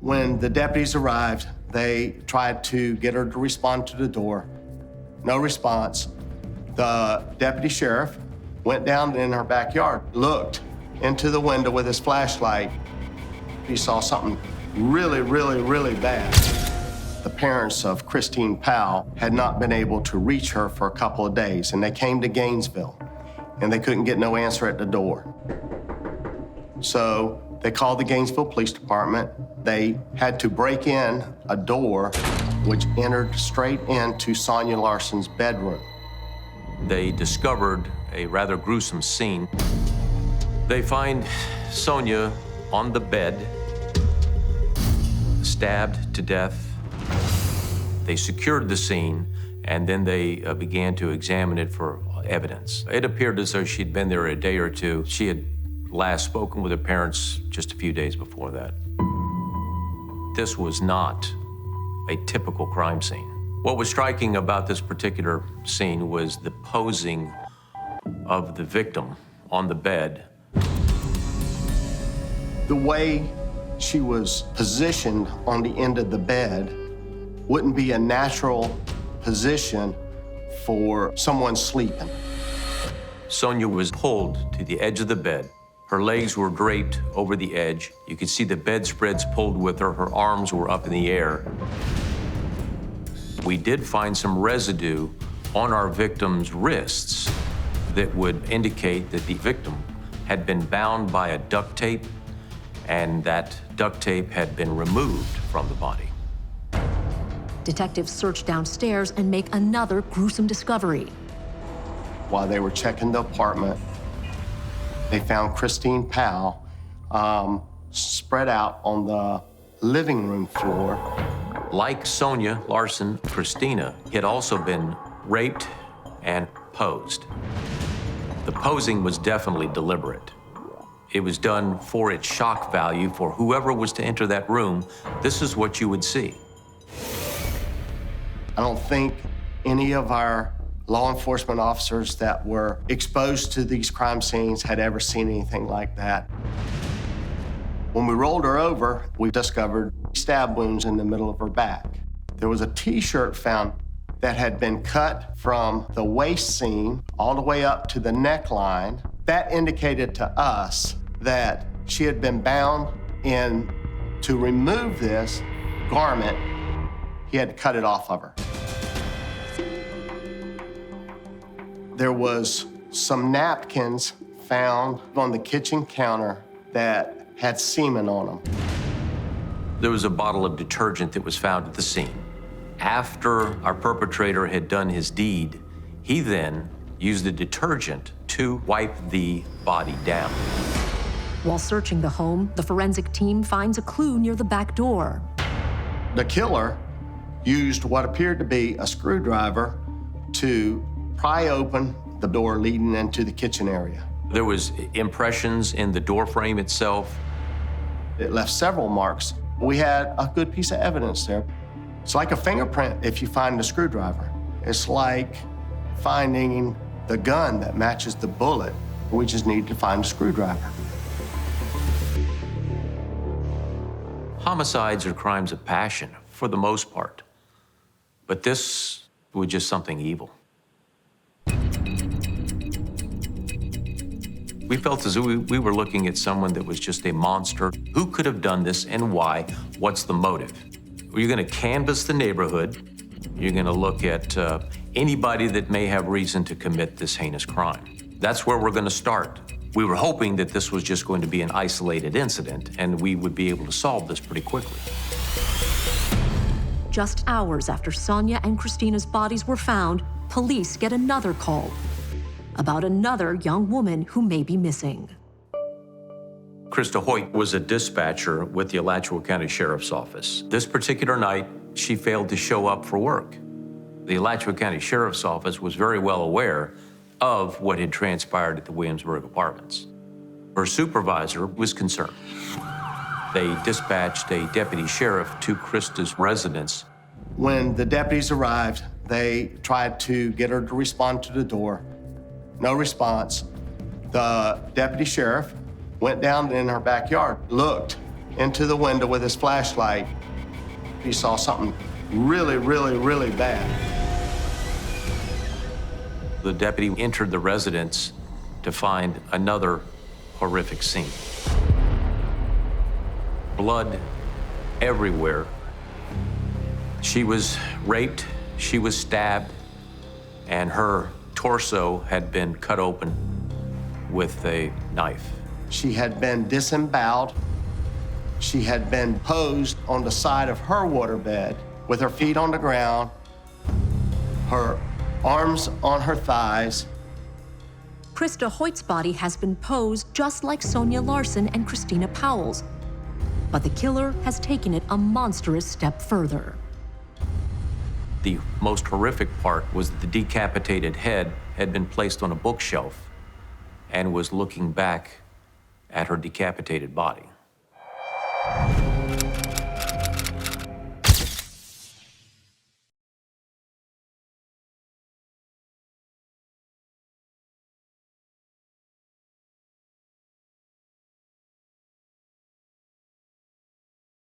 When the deputies arrived, they tried to get her to respond to the door. No response. The deputy sheriff went down in her backyard, looked into the window with his flashlight. He saw something really bad. The parents of Christine Powell had not been able to reach her for a couple of days, and they came to Gainesville, and they couldn't get no answer at the door. So they called the Gainesville Police Department. They had to break in a door which entered straight into Sonia Larson's bedroom. They discovered a rather gruesome scene. They find Sonia on the bed, stabbed to death. They secured the scene, and then they began to examine it for evidence. It appeared as though she'd been there a day or two. She had last spoken with her parents just a few days before that. This was not a typical crime scene. What was striking about this particular scene was the posing of the victim on the bed. The way she was positioned on the end of the bed wouldn't be a natural position for someone sleeping. Sonia was pulled to the edge of the bed. Her legs were draped over the edge. You could see the bedspreads pulled with her. Her arms were up in the air. We did find some residue on our victim's wrists that would indicate that the victim had been bound by a duct tape, and that duct tape had been removed from the body. Detectives search downstairs and make another gruesome discovery. While they were checking the apartment, they found Christine Powell spread out on the living room floor. Like Sonia Larson, Christina had also been raped and posed. The posing was definitely deliberate. It was done for its shock value for whoever was to enter that room. This is what you would see. I don't think any of our law enforcement officers that were exposed to these crime scenes had ever seen anything like that. When we rolled her over, we discovered stab wounds in the middle of her back. There was a T-shirt found that had been cut from the waist seam all the way up to the neckline. That indicated to us that she had been bound, and to remove this garment, he had to cut it off of her. There was some napkins found on the kitchen counter that had semen on them. There was a bottle of detergent that was found at the scene. After our perpetrator had done his deed, he then used the detergent to wipe the body down. While searching the home, the forensic team finds a clue near the back door. The killer used what appeared to be a screwdriver to pry open the door leading into the kitchen area. There was impressions in the door frame itself. It left several marks. We had a good piece of evidence there. It's like a fingerprint if you find the screwdriver. It's like finding the gun that matches the bullet. We just need to find a screwdriver. Homicides are crimes of passion, for the most part. But this was just something evil. We felt as though we were looking at someone that was just a monster. Who could have done this and why? What's the motive? You're gonna canvass the neighborhood. You're gonna look at anybody that may have reason to commit this heinous crime. That's where we're gonna start. We were hoping that this was just going to be an isolated incident and we would be able to solve this pretty quickly. Just hours after Sonia and Christina's bodies were found, police get another call about another young woman who may be missing. Krista Hoyt was a dispatcher with the Alachua County Sheriff's Office. This particular night, she failed to show up for work. The Alachua County Sheriff's Office was very well aware of what had transpired at the Williamsburg apartments. Her supervisor was concerned. They dispatched a deputy sheriff to Krista's residence. When the deputies arrived, they tried to get her to respond to the door. No response. The deputy sheriff went down in her backyard, looked into the window with his flashlight, he saw something really, really, really bad. The deputy entered the residence to find another horrific scene. Blood everywhere. She was raped, she was stabbed, and her torso had been cut open with a knife. She had been disemboweled. She had been posed on the side of her waterbed with her feet on the ground, her arms on her thighs. Krista Hoyt's body has been posed just like Sonia Larson and Christina Powell's. But the killer has taken it a monstrous step further. The most horrific part was that the decapitated head had been placed on a bookshelf and was looking back at her decapitated body.